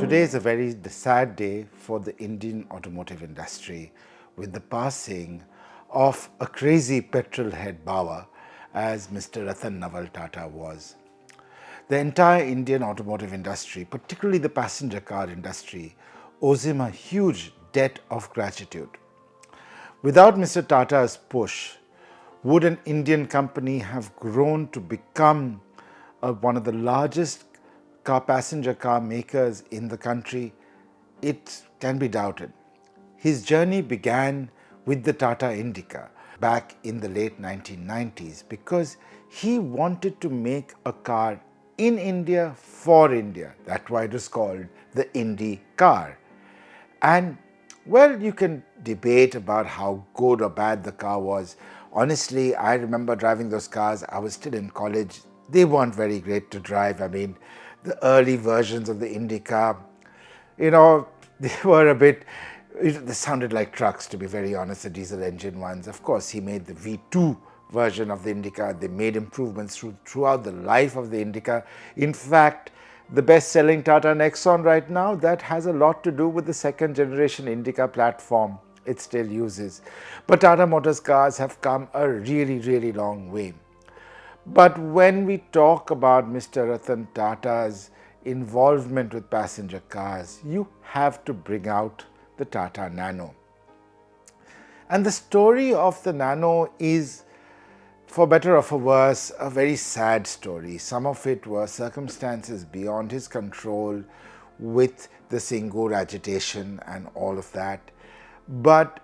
Today is a very sad day for the Indian automotive industry with the passing of a crazy petrol head Bawa as Mr. Ratan Tata was. The entire Indian automotive industry, particularly the passenger car industry, owes him a huge debt of gratitude. Without Mr. Tata's push, would an Indian company have grown to become one of the largest passenger car makers in the country? It can be doubted. His journey began with the Tata Indica back in the late 1990s because he wanted to make a car in India for India. That's why it was called the Indy car. And well, you can debate about how good or bad the car was. Honestly, I remember driving those cars. I was still in college. They weren't very great to drive. I mean, the early versions of the Indica, they were a bit, they sounded like trucks, to be very honest, the diesel engine ones. Of course, he made the V2 version of the Indica. They made improvements throughout the life of the Indica. In fact, the best-selling Tata Nexon right now, that has a lot to do with the second generation Indica platform it still uses. But Tata Motors cars have come a really long way. But when we talk about Mr. Ratan Tata's involvement with passenger cars, you have to bring out the Tata Nano. And the story of the Nano is, for better or for worse, a very sad story. Some of it were circumstances beyond his control with the Singur agitation and all of that. But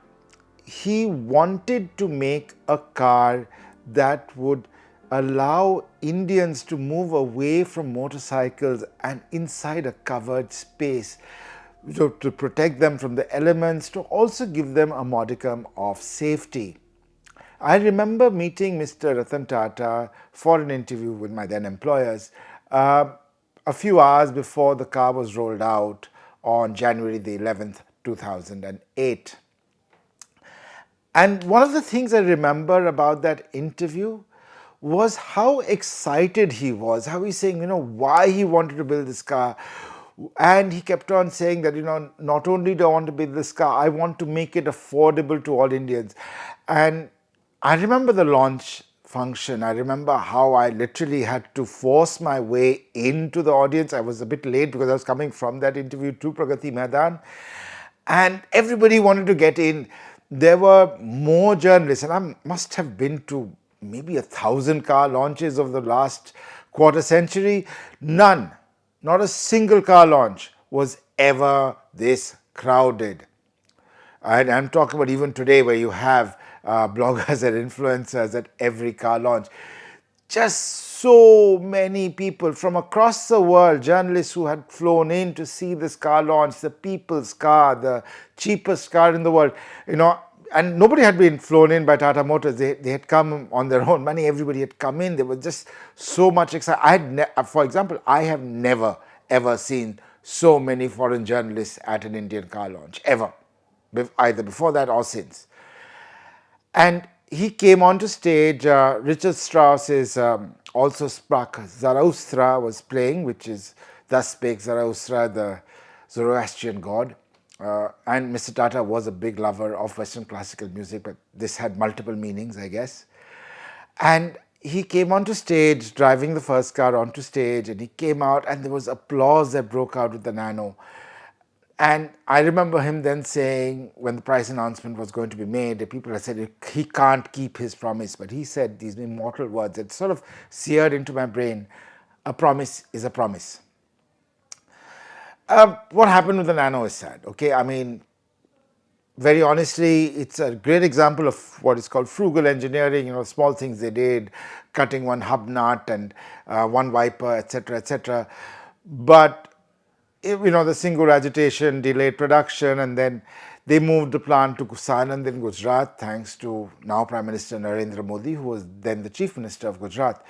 he wanted to make a car that would allow Indians to move away from motorcycles and inside a covered space, to protect them from the elements, to also give them a modicum of safety. I remember meeting Mr. Ratan Tata for an interview with my then employers a few hours before the car was rolled out on January the 11th, 2008. And one of the things I remember about that interview was how excited he was, how he's saying, why he wanted to build this car. And he kept on saying that, not only do I want to build this car, I want to make it affordable to all Indians. And I remember the launch function. I remember how I literally had to force my way into the audience. I was a bit late because I was coming from that interview to Pragati Maidan. And everybody wanted to get in. There were more journalists, and I must have been to maybe 1,000 car launches of the last quarter century. None, not a single car launch was ever this crowded. And I'm talking about even today, where you have bloggers and influencers at every car launch. Just so many people from across the world, journalists who had flown in to see this car launch, the people's car, the cheapest car in the world, and nobody had been flown in by Tata Motors. They had come on their own money. Everybody had come in. There was just so much excitement. For example, I have never ever seen so many foreign journalists at an Indian car launch, ever, either before that or since. And he came onto stage. Richard Strauss's also Sprach Zarathustra was playing, which is Thus Spake Zarathustra, the Zoroastrian god. And Mr. Tata was a big lover of Western classical music, but this had multiple meanings, I guess. And he came onto stage, driving the first car onto stage, and he came out, and there was applause that broke out with the Nano. And I remember him then saying, when the price announcement was going to be made, people had said he can't keep his promise. But he said these immortal words that sort of seared into my brain: a promise is a promise. What happened with the Nano is sad, okay? I mean, very honestly, it's a great example of what is called frugal engineering, small things they did, cutting one hub nut and one wiper, etc., etc. But, the Singur agitation delayed production, and then they moved the plant to Kushan in Gujarat, thanks to now Prime Minister Narendra Modi, who was then the Chief Minister of Gujarat.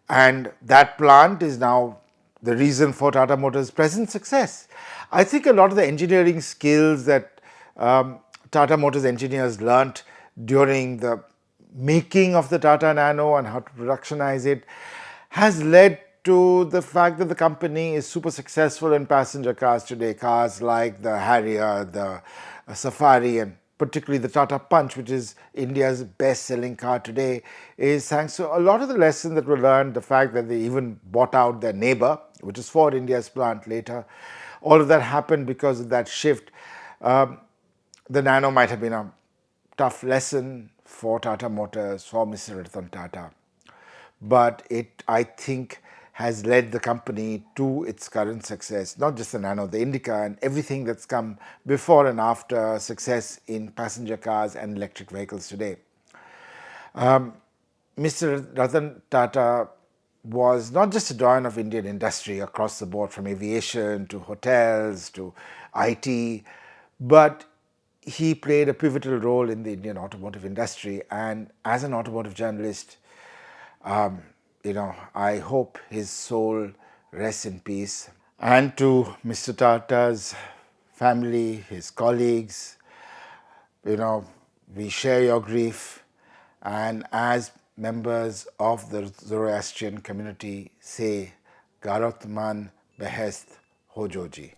And that plant is now the reason for Tata Motors' present success. I think a lot of the engineering skills that Tata Motors engineers learnt during the making of the Tata Nano and how to productionize it has led to the fact that the company is super successful in passenger cars today. Cars like the Harrier, the Safari, and particularly the Tata Punch, which is India's best-selling car today, is thanks to a lot of the lessons that were learned, the fact that they even bought out their neighbor, which is Ford India's plant later. All of that happened because of that shift. The Nano might have been a tough lesson for Tata Motors, for Mr. Ratan Tata, but it, I think, has led the company to its current success, not just the Nano, the Indica, and everything that's come before and after success in passenger cars and electric vehicles today. Mr. Ratan Tata was not just a doyen of Indian industry across the board, from aviation to hotels to IT, but he played a pivotal role in the Indian automotive industry. And as an automotive journalist, I hope his soul rests in peace. And to Mr. Tata's family, his colleagues, we share your grief. And as members of the Zoroastrian community say, Garotman behest hojoji.